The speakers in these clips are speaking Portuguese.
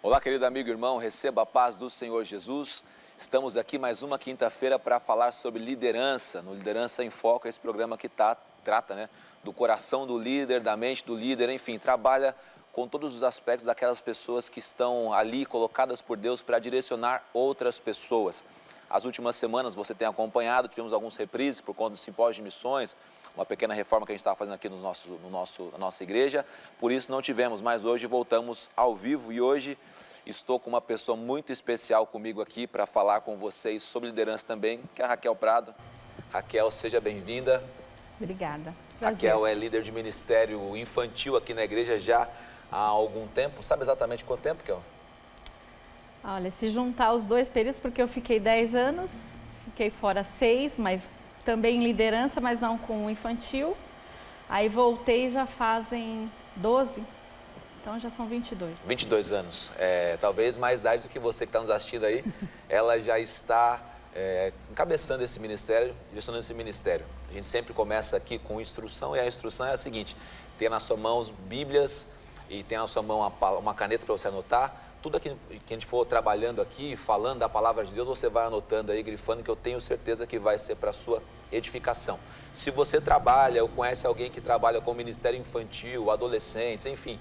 Olá, querido amigo e irmão, receba a paz do Senhor Jesus. Estamos aqui mais uma quinta-feira para falar sobre liderança, no Liderança em Foco, esse programa que trata do coração do líder, da mente do líder, enfim, trabalha com todos os aspectos daquelas pessoas que estão ali colocadas por Deus para direcionar outras pessoas. As últimas semanas você tem acompanhado, tivemos alguns reprises por conta do simpósio de missões, uma pequena reforma que a gente estava fazendo aqui na nossa igreja, por isso não tivemos, mas hoje voltamos ao vivo e hoje estou com uma pessoa muito especial comigo aqui para falar com vocês sobre liderança também, que é a Raquel Prado. Raquel, seja bem-vinda. Obrigada. Prazer. Raquel é líder de ministério infantil aqui na igreja já há algum tempo. Sabe exatamente quanto tempo, Raquel? Olha, se juntar os dois períodos, porque eu fiquei 10 anos, fiquei fora 6, mas também em liderança, mas não com infantil. Aí voltei já fazem 12, então já são 22. 22 anos, talvez mais idade do que você que está nos assistindo aí. Ela já está encabeçando esse ministério, direcionando esse ministério. A gente sempre começa aqui com instrução e a instrução é a seguinte: tem na sua mão Bíblias e tem na sua mão uma caneta para você anotar. Tudo aquilo que a gente for trabalhando aqui, falando da palavra de Deus, você vai anotando aí, grifando, que eu tenho certeza que vai ser para a sua edificação. Se você trabalha ou conhece alguém que trabalha com ministério infantil, adolescentes, enfim,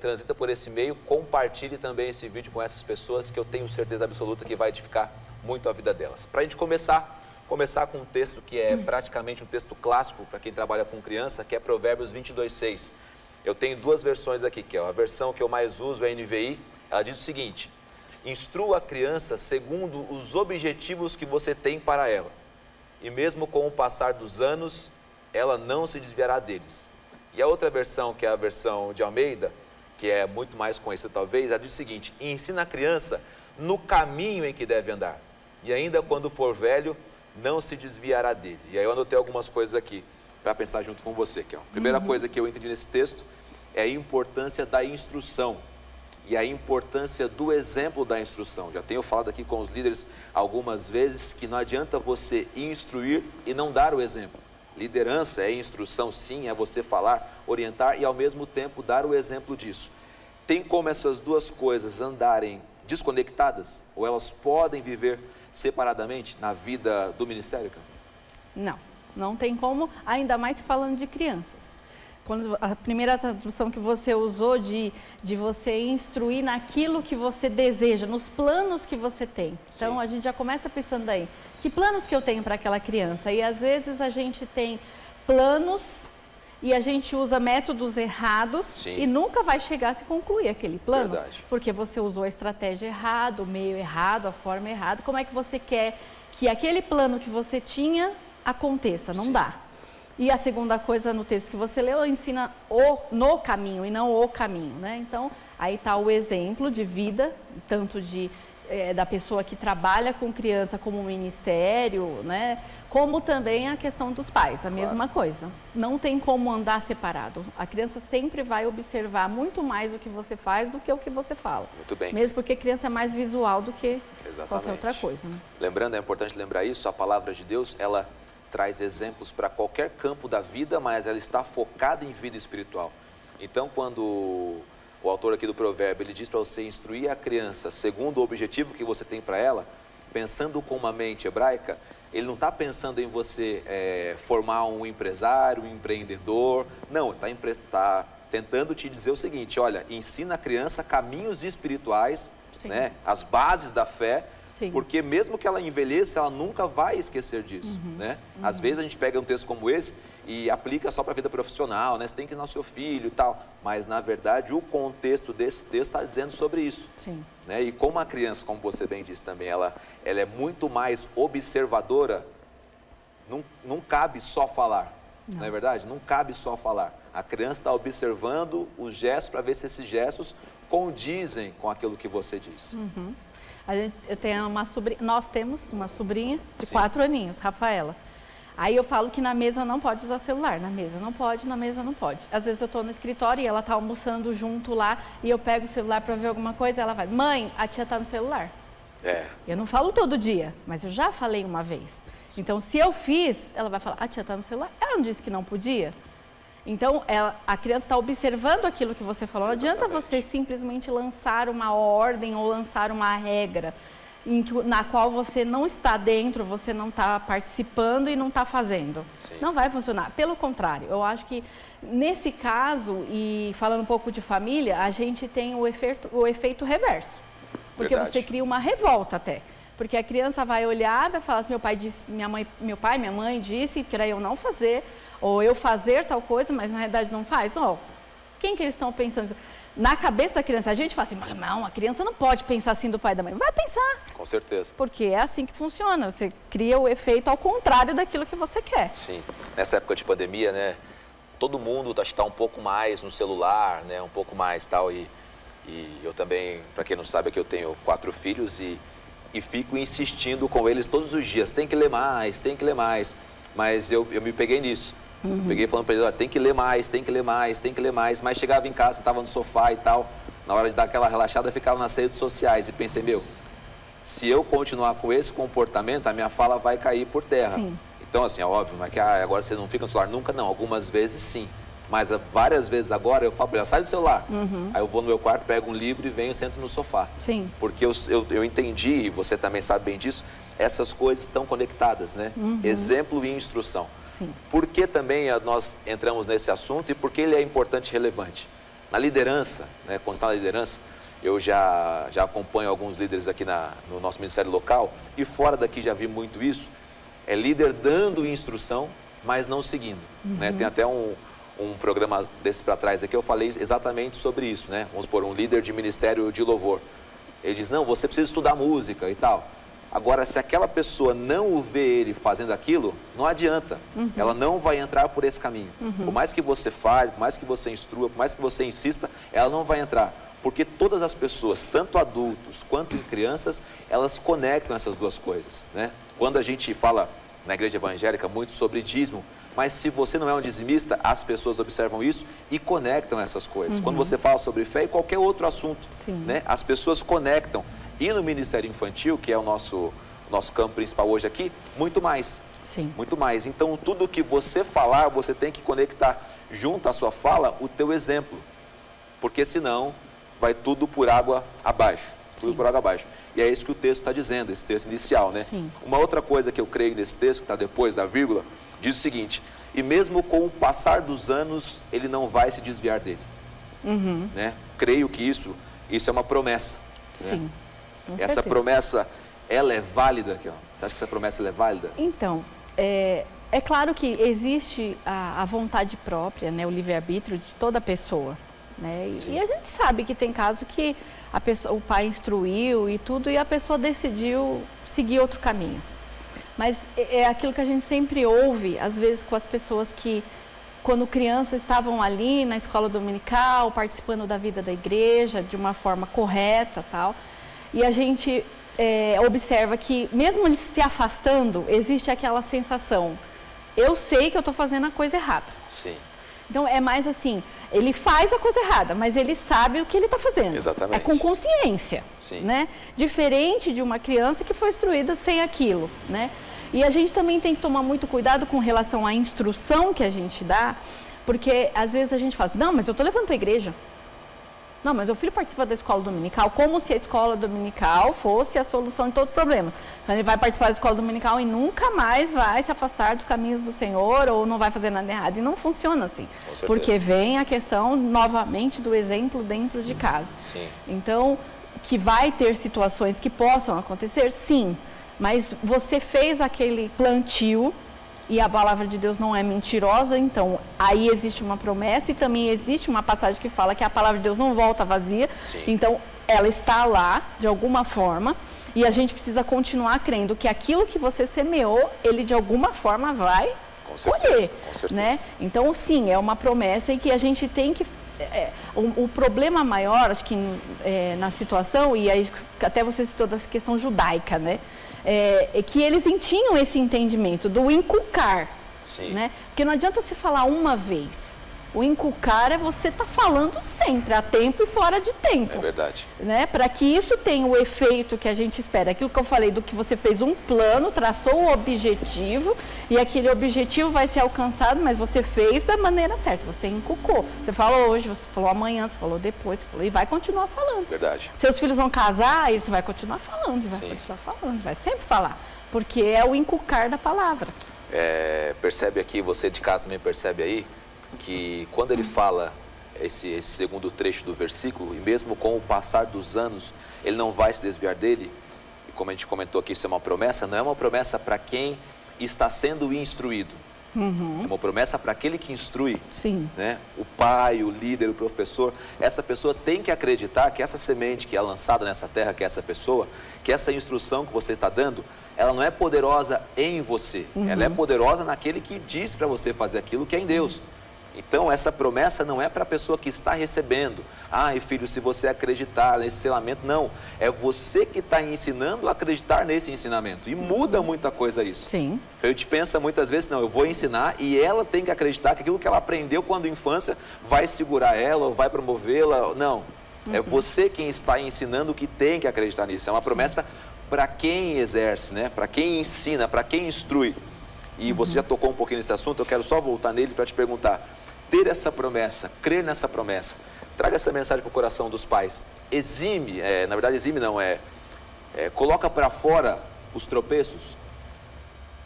transita por esse meio, compartilhe também esse vídeo com essas pessoas que eu tenho certeza absoluta que vai edificar muito a vida delas. Para a gente começar com um texto que é praticamente um texto clássico para quem trabalha com criança, que é Provérbios 22:6. Eu tenho duas versões aqui, que é a versão que eu mais uso, é a NVI. Ela diz o seguinte: instrua a criança segundo os objetivos que você tem para ela, e mesmo com o passar dos anos, ela não se desviará deles. E a outra versão, que é a versão de Almeida, que é muito mais conhecida talvez, ela diz o seguinte: ensina a criança no caminho em que deve andar, e ainda quando for velho, não se desviará dele. E aí eu anotei algumas coisas aqui para pensar junto com você, que é a primeira coisa que eu entendi nesse texto é a importância da instrução e a importância do exemplo da instrução. Já tenho falado aqui com os líderes algumas vezes que não adianta você instruir e não dar o exemplo. Liderança é instrução, sim, é você falar, orientar e ao mesmo tempo dar o exemplo disso. Tem como essas duas coisas andarem desconectadas ou elas podem viver separadamente na vida do ministério? Não tem como, ainda mais falando de crianças. Quando a primeira tradução que você usou de você instruir naquilo que você deseja, nos planos que você tem. Então, a gente já começa pensando aí, que planos que eu tenho para aquela criança? E às vezes a gente tem planos e a gente usa métodos errados e nunca vai chegar a se concluir aquele plano. Verdade. Porque você usou a estratégia errada, o meio errado, a forma errada. Como é que você quer que aquele plano que você tinha aconteça? Não dá. E a segunda coisa no texto que você leu, ensina no caminho e não o caminho, né? Então, aí está o exemplo de vida, tanto da pessoa que trabalha com criança como ministério, né? Como também a questão dos pais, a mesma coisa. Não tem como andar separado. A criança sempre vai observar muito mais o que você faz do que o que você fala. Muito bem. Mesmo porque a criança é mais visual do que qualquer outra coisa, né? Lembrando, é importante lembrar isso, a palavra de Deus, ela traz exemplos para qualquer campo da vida, mas ela está focada em vida espiritual. Então, quando o autor aqui do provérbio, ele diz para você instruir a criança segundo o objetivo que você tem para ela, pensando com uma mente hebraica, ele não está pensando em você formar um empresário, um empreendedor, não, está tentando te dizer o seguinte: olha, ensina a criança caminhos espirituais, né, as bases da fé, porque mesmo que ela envelheça, ela nunca vai esquecer disso, né? Às vezes a gente pega um texto como esse e aplica só para a vida profissional, né? Você tem que ensinar o seu filho e tal, mas na verdade o contexto desse texto está dizendo sobre isso, né? E como a criança, como você bem disse também, ela é muito mais observadora, não cabe só falar, não é verdade? Não cabe só falar. A criança está observando os gestos para ver se esses gestos condizem com aquilo que você diz. Eu tenho nós temos uma sobrinha de 4 aninhos, Rafaela. Aí eu falo que na mesa não pode usar celular, na mesa não pode, na mesa não pode. Às vezes eu estou no escritório e ela está almoçando junto lá e eu pego o celular para ver alguma coisa, ela vai: mãe, a tia está no celular. Eu não falo todo dia, mas eu já falei uma vez. Então, se eu fiz, ela vai falar: a tia está no celular. Ela não disse que não podia? Então, a criança está observando aquilo que você falou. Não adianta você simplesmente lançar uma ordem ou lançar uma regra na qual você não está dentro, você não está participando e não está fazendo. Sim. Não vai funcionar. Pelo contrário, eu acho que nesse caso, e falando um pouco de família, a gente tem o efeito reverso. Porque você cria uma revolta até. Porque a criança vai olhar, vai falar assim, meu pai, minha mãe disse que era eu não fazer, ou eu fazer tal coisa, mas na realidade não faz. Quem que eles estão pensando? Na cabeça da criança, a gente fala assim, mas não, a criança não pode pensar assim do pai e da mãe. Vai pensar. Com certeza. Porque é assim que funciona, você cria o efeito ao contrário daquilo que você quer. Sim, nessa época de pandemia, né, todo mundo está um pouco mais no celular, né, um pouco mais tal, e eu também, para quem não sabe, aqui eu tenho 4 filhos e fico insistindo com eles todos os dias, tem que ler mais, mas eu me peguei nisso. Peguei falando para eles, tem que ler mais, mas chegava em casa, estava no sofá e tal, na hora de dar aquela relaxada, ficava nas redes sociais e pensei, se eu continuar com esse comportamento, a minha fala vai cair por terra. Sim. Então, assim, é óbvio, não é que agora você não fica no celular, nunca não, algumas vezes sim, mas várias vezes agora eu falo para ela, sai do celular, aí eu vou no meu quarto, pego um livro e venho e sento no sofá. Sim. Porque eu entendi, e você também sabe bem disso, essas coisas estão conectadas, né? Exemplo e instrução. Sim. Por que também nós entramos nesse assunto e por que ele é importante e relevante? Na liderança, né, quando está na liderança, eu já acompanho alguns líderes aqui no nosso ministério local e fora daqui já vi muito isso, é líder dando instrução, mas não seguindo. Né? Tem até um programa desse para trás aqui, eu falei exatamente sobre isso, né? Vamos supor, um líder de ministério de louvor. Ele diz, não, você precisa estudar música e tal. Agora, se aquela pessoa não o vê ele fazendo aquilo, não adianta. Ela não vai entrar por esse caminho. Por mais que você fale, por mais que você instrua, por mais que você insista, ela não vai entrar. Porque todas as pessoas, tanto adultos quanto crianças, elas conectam essas duas coisas, né? Quando a gente fala na igreja evangélica muito sobre dízimo, mas se você não é um dizimista, as pessoas observam isso e conectam essas coisas. Quando você fala sobre fé e qualquer outro assunto, né? As pessoas conectam. E no Ministério Infantil, que é o nosso campo principal hoje aqui, muito mais. Sim. Muito mais. Então, tudo que você falar, você tem que conectar junto à sua fala o teu exemplo. Porque senão, vai tudo por água abaixo. Tudo por água abaixo. E é isso que o texto está dizendo, esse texto inicial, né? Sim. Uma outra coisa que eu creio nesse texto, que está depois da vírgula, diz o seguinte, e mesmo com o passar dos anos, ele não vai se desviar dele. Né? Creio que isso é uma promessa. Sim. Né? Essa promessa, ela é válida? Você acha que essa promessa ela é válida? Então, é claro que existe a vontade própria, né, o livre-arbítrio de toda pessoa. Né? E a gente sabe que tem caso que o pai instruiu e tudo, e a pessoa decidiu seguir outro caminho. Mas é aquilo que a gente sempre ouve, às vezes, com as pessoas que, quando crianças, estavam ali na escola dominical, participando da vida da igreja de uma forma correta, tal. E a gente observa que, mesmo eles se afastando, existe aquela sensação, eu sei que eu estou fazendo a coisa errada. Sim. Então, é mais assim, ele faz a coisa errada, mas ele sabe o que ele está fazendo. Exatamente. É com consciência. Sim. Né? Diferente de uma criança que foi instruída sem aquilo. Né? E a gente também tem que tomar muito cuidado com relação à instrução que a gente dá, porque às vezes a gente fala, não, mas eu estou levando para a igreja. Não, mas o filho participa da escola dominical, como se a escola dominical fosse a solução de todo problema. Então, ele vai participar da escola dominical e nunca mais vai se afastar dos caminhos do Senhor ou não vai fazer nada errado. E não funciona assim. Porque vem a questão, novamente, do exemplo dentro de casa. Sim. Então, que vai ter situações que possam acontecer, sim. Mas você fez aquele plantio e a palavra de Deus não é mentirosa, então aí existe uma promessa e também existe uma passagem que fala que a palavra de Deus não volta vazia. Sim. Então ela está lá de alguma forma e a gente precisa continuar crendo que aquilo que você semeou, ele de alguma forma vai colher. Com certeza. Né? Então sim, é uma promessa e que a gente tem que... O problema maior, acho que na situação, e aí até você citou da questão judaica, né? É que eles tinham esse entendimento do inculcar, Sim. Né? Porque não adianta se falar uma vez, O inculcar é você estar falando sempre, a tempo e fora de tempo. É verdade. Né? Para que isso tenha o efeito que a gente espera. Aquilo que eu falei, do que você fez um plano, traçou o objetivo, e aquele objetivo vai ser alcançado, mas você fez da maneira certa, você inculcou. Você falou hoje, você falou amanhã, você falou depois, você falou, e vai continuar falando. Verdade. Seus filhos vão casar, e você vai continuar falando, vai continuar falando, vai sempre falar. Porque é o inculcar da palavra. Percebe aqui, você de casa também percebe aí, que quando ele fala esse segundo trecho do versículo, e mesmo com o passar dos anos, ele não vai se desviar dele, e como a gente comentou aqui, isso é uma promessa, não é uma promessa para quem está sendo instruído, é uma promessa para aquele que instrui. Sim. Né? O pai, o líder, o professor, essa pessoa tem que acreditar que essa semente que é lançada nessa terra, que é essa pessoa, que essa instrução que você está dando, ela não é poderosa em você, ela é poderosa naquele que diz para você fazer aquilo que é em Deus. Então, essa promessa não é para a pessoa que está recebendo. Ai, filho, se você acreditar nesse selamento, não. É você que está ensinando a acreditar nesse ensinamento. E muda muita coisa isso. Sim. A gente pensa muitas vezes, não, eu vou ensinar e ela tem que acreditar que aquilo que ela aprendeu quando infância vai segurar ela ou vai promovê-la. Não. É você quem está ensinando que tem que acreditar nisso. É uma promessa para quem exerce, né? Para quem ensina, para quem instrui. E você já tocou um pouquinho nesse assunto, eu quero só voltar nele para te perguntar. Ter essa promessa, crer nessa promessa, traga essa mensagem para o coração dos pais. Exime, na verdade exime não, coloca para fora os tropeços.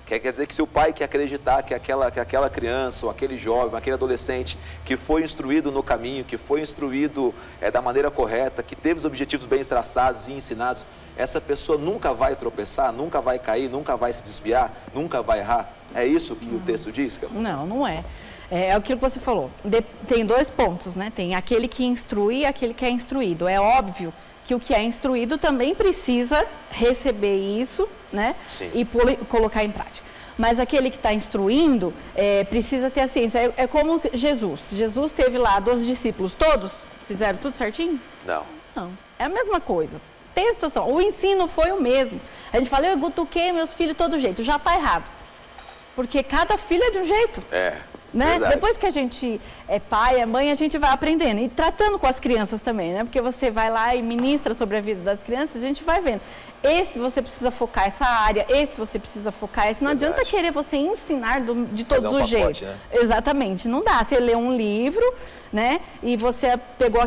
Quer dizer que se o pai quer acreditar que aquela criança, ou aquele jovem, aquele adolescente que foi instruído no caminho, que foi instruído da maneira correta, que teve os objetivos bem traçados e ensinados, essa pessoa nunca vai tropeçar, nunca vai cair, nunca vai se desviar, nunca vai errar. É isso que o texto diz, Camila? Não, não é. É aquilo que você falou. Tem dois pontos, né? Tem aquele que instrui e aquele que é instruído. É óbvio que o que é instruído também precisa receber isso, né? Sim. E colocar em prática. Mas aquele que está instruindo precisa ter a ciência. É como Jesus. Jesus teve lá 12 discípulos. Todos fizeram tudo certinho? Não. Não. É a mesma coisa. Tem a situação. O ensino foi o mesmo. A gente fala, eu cutuquei meus filhos de todo jeito. Já está errado. Porque cada filho é de um jeito. Né? Depois que a gente é pai, é mãe, a gente vai aprendendo. E tratando com as crianças também, né? Porque você vai lá e ministra sobre a vida das crianças, a gente vai vendo. Esse você precisa focar essa área, esse você precisa focar esse. Não adianta querer você ensinar de todos os jeitos. Né? Exatamente, não dá. Você lê um livro, né? E você pegou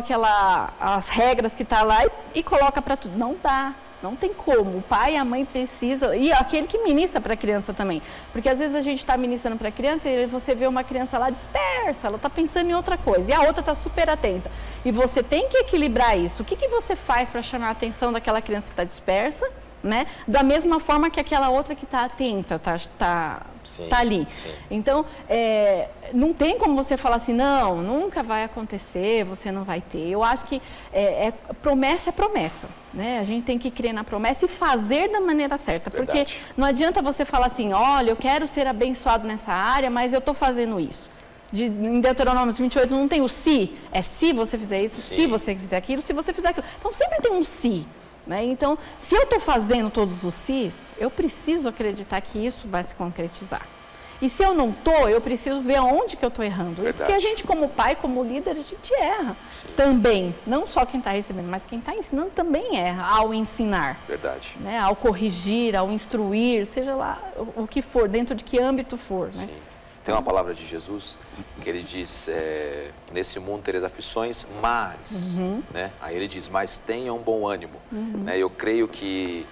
as regras que tá lá e coloca para tudo. Não dá. Não tem como. O pai e a mãe precisam. E aquele que ministra para a criança também. Porque às vezes a gente está ministrando para a criança e você vê uma criança lá dispersa, ela está pensando em outra coisa. E a outra está super atenta. E você tem que equilibrar isso. O que você faz para chamar a atenção daquela criança que está dispersa, né? Da mesma forma que aquela outra que está atenta, tá ali. Sim. Então, não tem como você falar assim, não, nunca vai acontecer, você não vai ter. Eu acho que promessa é promessa, né? A gente tem que crer na promessa e fazer da maneira certa. Verdade. Porque não adianta você falar assim, olha, eu quero ser abençoado nessa área, mas eu estou fazendo isso. Em Deuteronômio 28 não tem o se, é se você fizer isso, Sim. se você fizer aquilo, se você fizer aquilo. Então, sempre tem um se. Né? Então, se eu estou fazendo todos os sis, eu preciso acreditar que isso vai se concretizar. E se eu não estou, eu preciso ver aonde que eu estou errando. Verdade. Porque a gente, como pai, como líder, a gente erra. Sim. Também. Não só quem está recebendo, mas quem está ensinando também erra ao ensinar. Verdade. Né? Ao corrigir, ao instruir, seja lá o que for, dentro de que âmbito for. Né? Sim. Tem uma palavra de Jesus que ele diz, nesse mundo tereis aflições, mas, né? Aí ele diz, mas tenham bom ânimo. Né? Eu creio que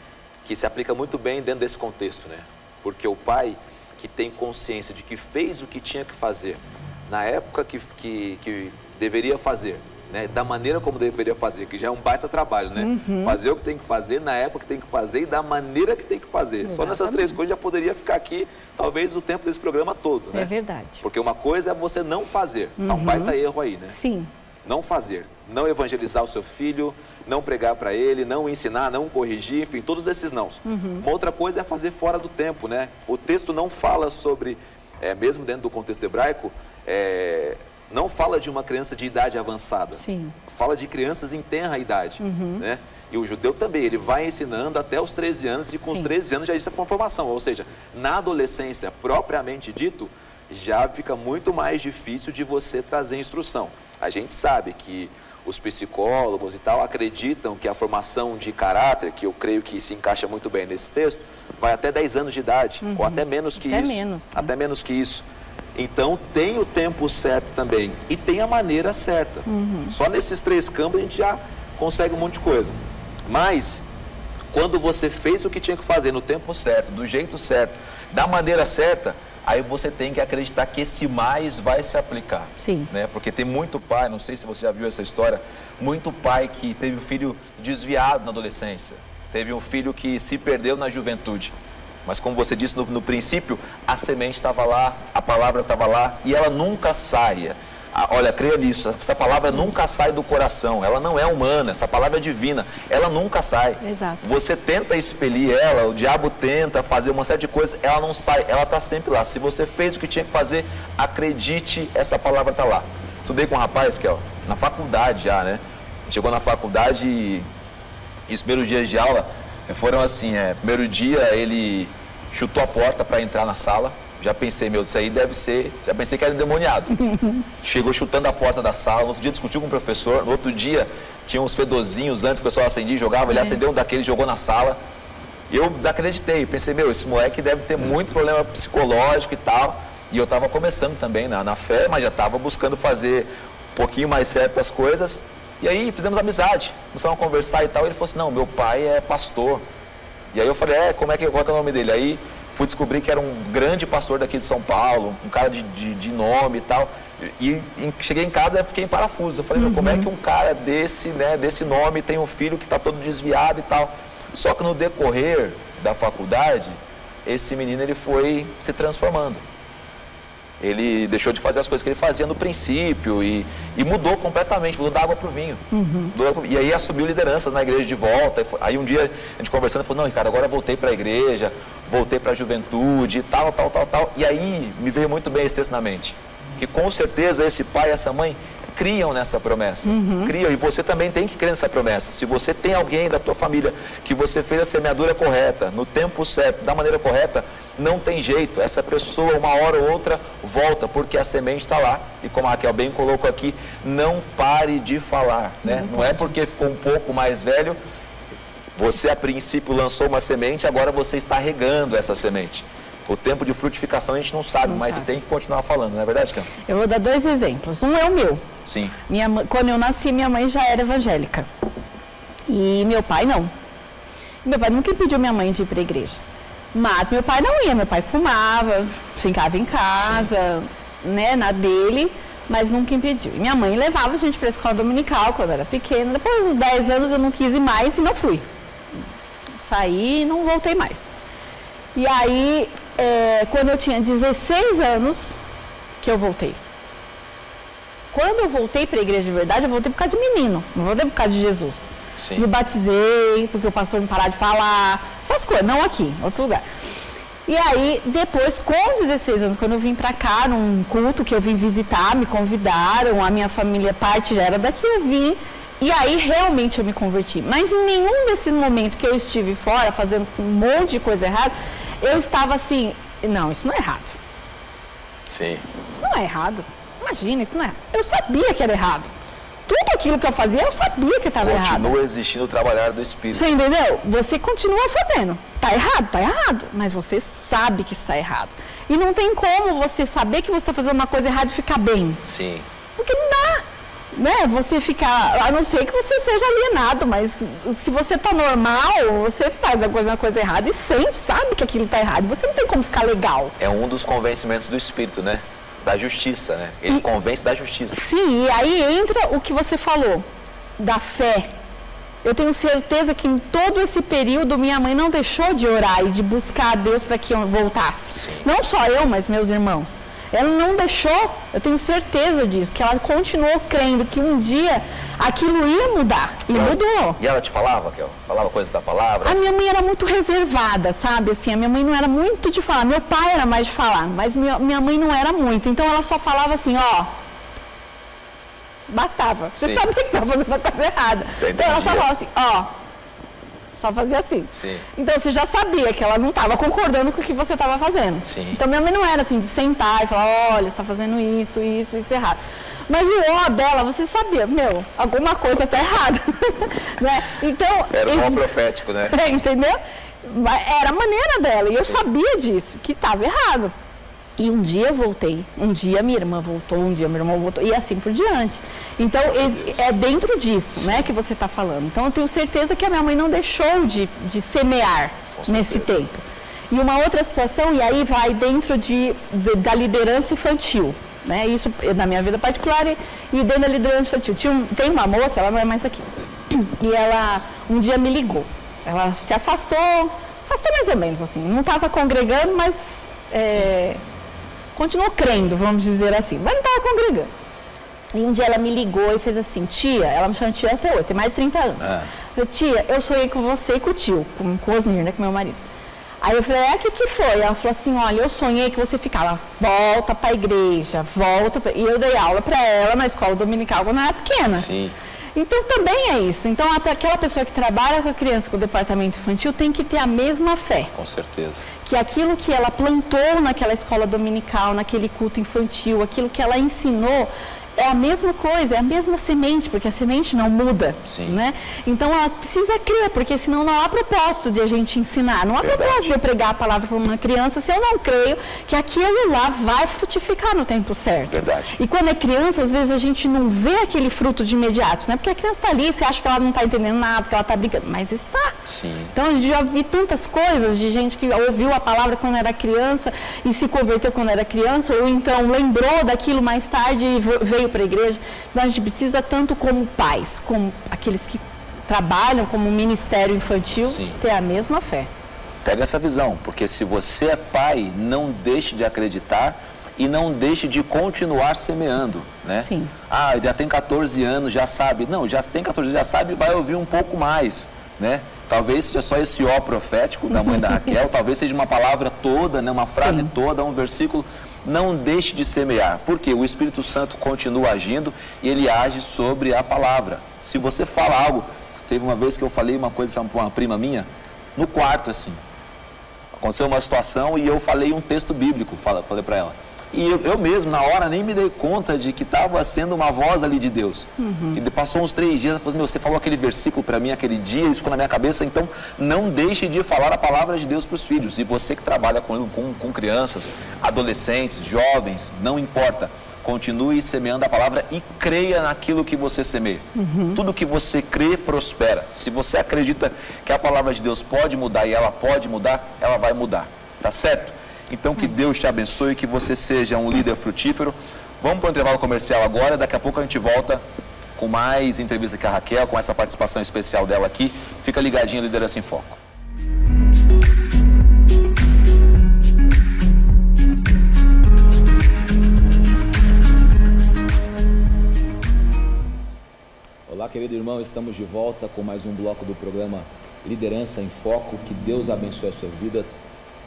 se aplica muito bem dentro desse contexto, né? Porque o pai que tem consciência de que fez o que tinha que fazer, na época que deveria fazer, né? Da maneira como deveria fazer, que já é um baita trabalho, né? Fazer o que tem que fazer, na época que tem que fazer e da maneira que tem que fazer. Exatamente. Só nessas três coisas já poderia ficar aqui, talvez, o tempo desse programa todo, né? É verdade. Porque uma coisa é você não fazer, há um baita erro aí, né? Sim. Não fazer, não evangelizar o seu filho, não pregar para ele, não ensinar, não corrigir, enfim, todos esses nãos. Uma outra coisa é fazer fora do tempo, né? O texto não fala sobre, mesmo dentro do contexto hebraico, não fala de uma criança de idade avançada. Sim. Fala de crianças em tenra idade, né? E o judeu também, ele vai ensinando até os 13 anos e com os 13 anos já existe a formação. Ou seja, na adolescência, propriamente dito, já fica muito mais difícil de você trazer instrução. A gente sabe que os psicólogos e tal acreditam que a formação de caráter, que eu creio que se encaixa muito bem nesse texto, vai até 10 anos de idade, ou até menos que isso. Até menos que isso. Então, tem o tempo certo também e tem a maneira certa. Só nesses 3 campos a gente já consegue um monte de coisa. Mas, quando você fez o que tinha que fazer no tempo certo, do jeito certo, da maneira certa, aí você tem que acreditar que esse mais vai se aplicar. Sim. Né? Porque tem muito pai, não sei se você já viu essa história, muito pai que teve um filho desviado na adolescência, teve um filho que se perdeu na juventude. Mas como você disse no princípio, a semente estava lá, a palavra estava lá e ela nunca saia. Olha, creia nisso, essa palavra nunca sai do coração, ela não é humana, essa palavra é divina, ela nunca sai. Exato. Você tenta expelir ela, o diabo tenta fazer uma série de coisas, ela não sai, ela está sempre lá. Se você fez o que tinha que fazer, acredite, essa palavra está lá. Estudei com um rapaz, que na faculdade já, né? Chegou na faculdade e os primeiros dias de aula foram assim, primeiro dia ele chutou a porta para entrar na sala. Já pensei, isso aí deve ser, já pensei que era endemoniado. Chegou chutando a porta da sala, no outro dia discutiu com o professor, no outro dia tinha uns fedozinhos antes que o pessoal acendia e jogava, ele acendeu um daqueles, jogou na sala. Eu desacreditei, pensei, esse moleque deve ter muito problema psicológico e tal. E eu estava começando também na fé, mas já estava buscando fazer um pouquinho mais certo as coisas. E aí fizemos amizade, começamos a conversar e tal, e ele falou assim, não, meu pai é pastor. E aí eu falei, qual é o nome dele? Aí fui descobrir que era um grande pastor daqui de São Paulo, um cara de nome e tal. E cheguei em casa e fiquei em parafuso. Eu falei, como é que um cara desse nome tem um filho que está todo desviado e tal? Só que no decorrer da faculdade, esse menino ele foi se transformando. Ele deixou de fazer as coisas que ele fazia no princípio e mudou completamente, mudou da água para o vinho. E aí assumiu lideranças na igreja de volta. Aí um dia a gente conversando, falou, não, Ricardo, agora eu voltei para a igreja, voltei para a juventude e tal. E aí me veio muito bem esse texto na mente. Que com certeza esse pai e essa mãe criam nessa promessa. Criam, e você também tem que crer nessa promessa. Se você tem alguém da tua família que você fez a semeadura correta, no tempo certo, da maneira correta, não tem jeito. Essa pessoa, uma hora ou outra, volta, porque a semente está lá. E como a Raquel bem colocou aqui, não pare de falar. Né? Não é porque ficou um pouco mais velho, você a princípio lançou uma semente, agora você está regando essa semente. O tempo de frutificação a gente não sabe, mas tem que continuar falando, não é verdade, Cam? Eu vou dar 2 exemplos. Um é o meu. Sim. Quando eu nasci, minha mãe já era evangélica. E meu pai não. Meu pai nunca impediu minha mãe de ir para a igreja. Mas meu pai não ia. Meu pai fumava, ficava em casa, né, na dele, mas nunca impediu. E minha mãe levava a gente para a escola dominical quando eu era pequena. Depois dos 10 anos eu não quis ir mais e não fui. Saí e não voltei mais. E aí, quando eu tinha 16 anos, que eu voltei. Quando eu voltei para a igreja de verdade, eu voltei por causa de menino, não voltei por causa de Jesus. Sim. Me batizei, porque o pastor me parou de falar, essas coisas, não aqui, em outro lugar. E aí, depois, com 16 anos, quando eu vim para cá, num culto que eu vim visitar, me convidaram, a minha família, parte já era daqui, eu vim. E aí, realmente, eu me converti. Mas em nenhum desses momentos que eu estive fora, fazendo um monte de coisa errada, eu estava assim, não, isso não é errado. Sim. Isso não é errado. Imagina, isso não é errado. Eu sabia que era errado. Tudo aquilo que eu fazia, eu sabia que estava errado. Continua existindo o trabalhar do Espírito. Você entendeu? Você continua fazendo. Tá errado. Mas você sabe que está errado. E não tem como você saber que você está fazendo uma coisa errada e ficar bem. Sim. Porque não dá. Né? Você ficar, a não ser que você seja alienado, mas se você está normal, você faz alguma coisa errada e sabe que aquilo está errado. Você não tem como ficar legal. É um dos convencimentos do Espírito, né? Da justiça, né? Ele convence da justiça. Sim, e aí entra o que você falou, da fé. Eu tenho certeza que em todo esse período minha mãe não deixou de orar e de buscar a Deus para que eu voltasse. Sim. Não só eu, mas meus irmãos. Ela não deixou, eu tenho certeza disso, que ela continuou crendo que um dia aquilo ia mudar. E mudou. E ela te falava, Raquel? Falava coisas da palavra? A minha mãe era muito reservada, sabe? Assim, a minha mãe não era muito de falar. Meu pai era mais de falar, mas minha mãe não era muito. Então ela só falava assim, bastava. Sim. Você sabia que estava fazendo uma coisa errada. Entendi. Então ela só falava assim, só fazia assim. Sim. Então você já sabia que ela não estava concordando com o que você estava fazendo. Sim. Então minha mãe não era assim de sentar e falar, olha, você está fazendo isso errado. Mas o ó dela, você sabia, alguma coisa está errada. Né? Então, era um ó profético, né? Entendeu? Era a maneira dela, e eu sabia disso, que estava errado. E um dia eu voltei, um dia minha irmã voltou, um dia meu irmão voltou, e assim por diante. Então, é dentro disso, né, que você está falando. Então, eu tenho certeza que a minha mãe não deixou de semear nesse tempo. E uma outra situação, e aí vai dentro da liderança infantil, né, isso na minha vida particular e dentro da liderança infantil. Tem uma moça, ela não é mais aqui, e ela um dia me ligou. Ela se afastou mais ou menos assim, não estava congregando, mas continuou crendo, vamos dizer assim, mas não estava congregando. E um dia ela me ligou e fez assim, tia, ela me chama de tia até hoje, tem mais de 30 anos. Eu, tia, eu sonhei com você e com o tio, com o Osnir, né, com meu marido. Aí eu falei, o que foi? Ela falou assim, olha, eu sonhei que você ficava, volta para a igreja, e eu dei aula para ela na escola dominical quando ela era pequena. Sim. Então, também é isso. Então, aquela pessoa que trabalha com a criança, com o departamento infantil, tem que ter a mesma fé. Com certeza. Que aquilo que ela plantou naquela escola dominical, naquele culto infantil, aquilo que ela ensinou, é a mesma coisa, é a mesma semente, porque a semente não muda. Sim. Né? Então, ela precisa crer, porque senão não há propósito de a gente ensinar. Não há propósito de eu pregar a palavra para uma criança se eu não creio que aquilo lá vai frutificar no tempo certo. Verdade. E quando é criança, às vezes a gente não vê aquele fruto de imediato, né? Porque a criança está ali, você acha que ela não está entendendo nada, que ela está brincando, mas está. Sim. Então, eu já vi tantas coisas de gente que ouviu a palavra quando era criança e se converteu quando era criança, ou então lembrou daquilo mais tarde e veio para a igreja. Então, a gente precisa, tanto como pais, como aqueles que trabalham como ministério infantil, Sim. ter a mesma fé. Pega essa visão, porque se você é pai, não deixe de acreditar e não deixe de continuar semeando, né? Sim. Já tem 14 anos, já sabe. Não, já tem 14 anos, já sabe, vai ouvir um pouco mais, né? Talvez seja só esse ó profético da mãe da Raquel, talvez seja uma palavra toda, né? Uma frase Sim. toda, um versículo. Não deixe de semear, porque o Espírito Santo continua agindo e ele age sobre a palavra. Se você fala algo, teve uma vez que eu falei uma coisa para uma prima minha, no quarto assim, aconteceu uma situação e eu falei um texto bíblico, falei para ela. E eu mesmo, na hora, nem me dei conta de que estava sendo uma voz ali de Deus. E passou uns 3 dias, ela falou, você falou aquele versículo para mim aquele dia, isso ficou na minha cabeça, então não deixe de falar a palavra de Deus para os filhos. E você que trabalha com crianças, adolescentes, jovens, não importa, continue semeando a palavra e creia naquilo que você semeia. Tudo que você crê, prospera. Se você acredita que a palavra de Deus pode mudar e ela pode mudar, ela vai mudar. Tá certo? Então, que Deus te abençoe, que você seja um líder frutífero. Vamos para o intervalo comercial agora, daqui a pouco a gente volta com mais entrevista com a Raquel, com essa participação especial dela aqui. Fica ligadinho, Liderança em Foco. Olá, querido irmão, estamos de volta com mais um bloco do programa Liderança em Foco. Que Deus abençoe a sua vida.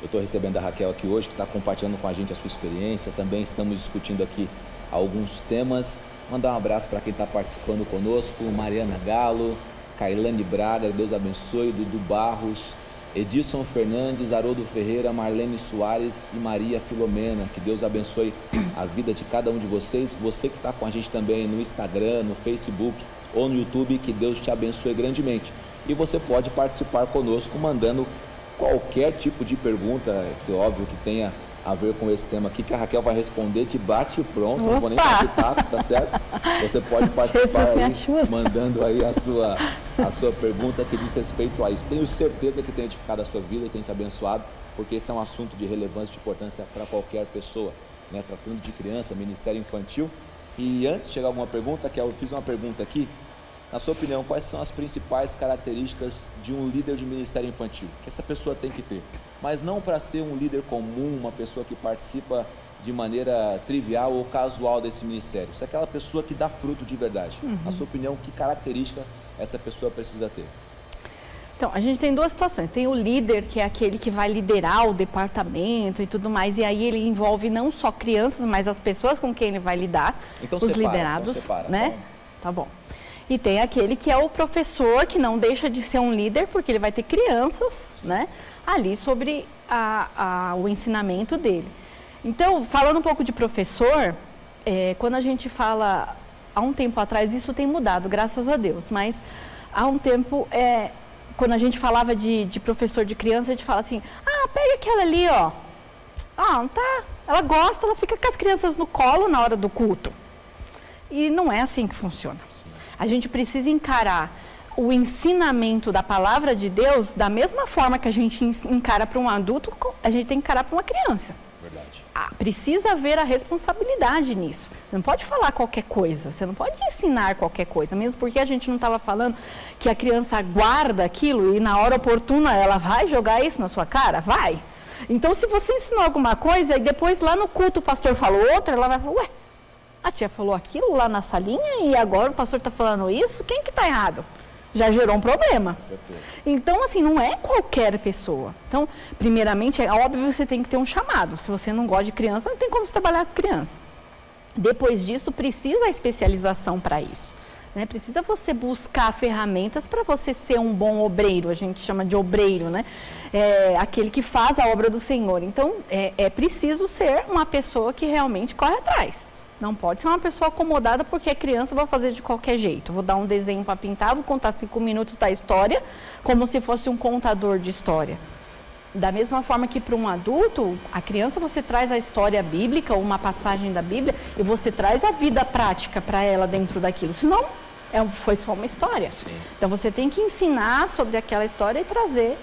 Eu estou recebendo a Raquel aqui hoje, que está compartilhando com a gente a sua experiência. Também estamos discutindo aqui alguns temas. Mandar um abraço para quem está participando conosco, Mariana Galo, Kailane Braga, Deus abençoe, Dudu Barros, Edilson Fernandes, Haroldo Ferreira, Marlene Soares e Maria Filomena. Que Deus abençoe a vida de cada um de vocês. Você que está com a gente também no Instagram, no Facebook ou no YouTube, que Deus te abençoe grandemente. E você pode participar conosco mandando qualquer tipo de pergunta, que óbvio que tenha a ver com esse tema aqui, que a Raquel vai responder de bate pronto, não vou nem dar pitaco, tá certo? Você pode participar aí, mandando aí a sua pergunta que diz respeito a isso. Tenho certeza que tem edificado a sua vida e tem te abençoado, porque esse é um assunto de relevância, de importância para qualquer pessoa, né? Tratando de criança, ministério infantil. E antes de chegar alguma pergunta, que eu fiz uma pergunta aqui. Na sua opinião, quais são as principais características de um líder de ministério infantil que essa pessoa tem que ter? Mas não para ser um líder comum, uma pessoa que participa de maneira trivial ou casual desse ministério. Se é aquela pessoa que dá fruto de verdade. Na sua opinião, que característica essa pessoa precisa ter? Então, a gente tem 2 situações. Tem o líder, que é aquele que vai liderar o departamento e tudo mais, e aí ele envolve não só crianças, mas as pessoas com quem ele vai lidar, então, os liderados, né? Então, tá bom. E tem aquele que é o professor, que não deixa de ser um líder, porque ele vai ter crianças, né, ali sobre o ensinamento dele. Então, falando um pouco de professor, quando a gente fala, há um tempo atrás, isso tem mudado, graças a Deus, mas há um tempo, quando a gente falava de professor de criança, a gente fala assim, pega aquela ali, ó, não tá, ela gosta, ela fica com as crianças no colo na hora do culto. E não é assim que funciona. Sim. A gente precisa encarar o ensinamento da palavra de Deus da mesma forma que a gente encara para um adulto, a gente tem que encarar para uma criança. Verdade. Precisa haver a responsabilidade nisso. Não pode falar qualquer coisa, você não pode ensinar qualquer coisa, mesmo porque a gente não estava falando que a criança guarda aquilo e na hora oportuna ela vai jogar isso na sua cara? Vai! Então, se você ensinou alguma coisa e depois lá no culto o pastor falou outra, ela vai falar, ué, a tia falou aquilo lá na salinha e agora o pastor está falando isso? Quem que está errado? Já gerou um problema. Com certeza. Então, assim, não é qualquer pessoa. Então, primeiramente, é óbvio que você tem que ter um chamado. Se você não gosta de criança, não tem como você trabalhar com criança. Depois disso, precisa a especialização para isso. Né? Precisa você buscar ferramentas para você ser um bom obreiro, a gente chama de obreiro, né? Aquele que faz a obra do Senhor. Então, é preciso ser uma pessoa que realmente corre atrás. Não pode ser uma pessoa acomodada porque é criança, vou fazer de qualquer jeito. Vou dar um desenho para pintar, vou contar 5 minutos da história, como se fosse um contador de história. Da mesma forma que para um adulto, a criança você traz a história bíblica, ou uma passagem da Bíblia, e você traz a vida prática para ela dentro daquilo. Senão, foi só uma história. Sim. Então, você tem que ensinar sobre aquela história e trazer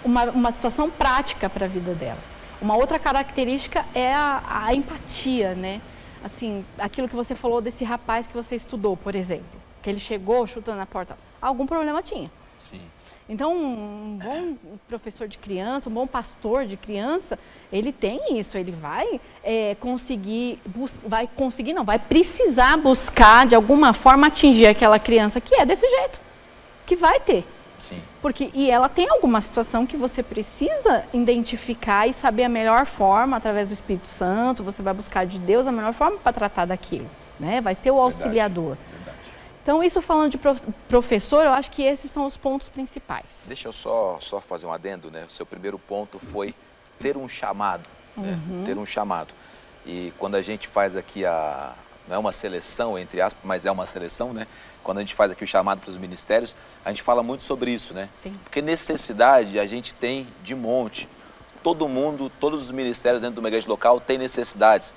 uma situação prática para a vida dela. Uma outra característica é a empatia, né? Assim, aquilo que você falou desse rapaz que você estudou, por exemplo, que ele chegou chutando na porta, algum problema tinha. Sim. Então, um bom professor de criança, um bom pastor de criança, ele tem isso, ele vai vai precisar buscar, de alguma forma, atingir aquela criança que é desse jeito, que vai ter. Sim. E ela tem alguma situação que você precisa identificar e saber a melhor forma, através do Espírito Santo, você vai buscar de Deus a melhor forma para tratar daquilo, né? Vai ser o auxiliador. Verdade. Então, isso falando de professor, eu acho que esses são os pontos principais. Deixa eu só fazer um adendo, né? O seu primeiro ponto foi ter um chamado, né? Ter um chamado. E quando a gente faz aqui não é uma seleção, entre aspas, mas é uma seleção, né? Quando a gente faz aqui o chamado para os ministérios, a gente fala muito sobre isso, né? Sim. Porque necessidade a gente tem de monte. Todo mundo, todos os ministérios dentro de uma igreja local têm necessidades.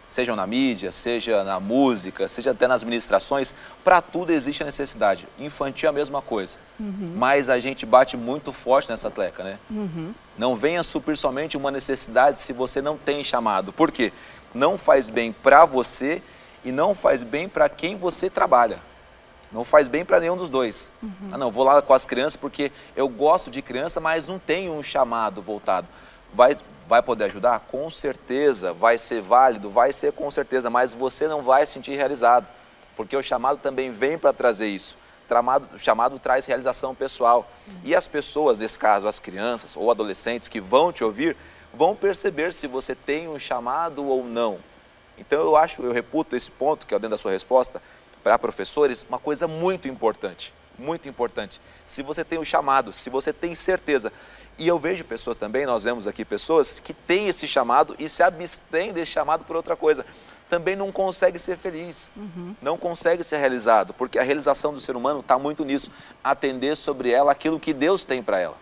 Sejam na mídia, seja na música, seja até nas ministrações, para tudo existe a necessidade. Infantil é a mesma coisa. Mas a gente bate muito forte nessa tecla, né? Não venha suprir somente uma necessidade se você não tem chamado. Por quê? Não faz bem para você e não faz bem para quem você trabalha. Não faz bem para nenhum dos dois. Não, vou lá com as crianças porque eu gosto de criança, mas não tenho um chamado voltado. Vai poder ajudar? Com certeza. Vai ser válido? Vai ser com certeza, mas você não vai se sentir realizado, porque o chamado também vem para trazer isso. O chamado traz realização pessoal. E as pessoas, nesse caso, as crianças ou adolescentes que vão te ouvir, vão perceber se você tem um chamado ou não. Então, eu reputo esse ponto, que é dentro da sua resposta, para professores, uma coisa muito importante, muito importante. Se você tem o chamado, se você tem certeza. E eu vejo pessoas também, nós vemos aqui pessoas que têm esse chamado e se abstêm desse chamado por outra coisa. Também não consegue ser feliz, não consegue ser realizado, porque a realização do ser humano está muito nisso, atender sobre ela aquilo que Deus tem para ela.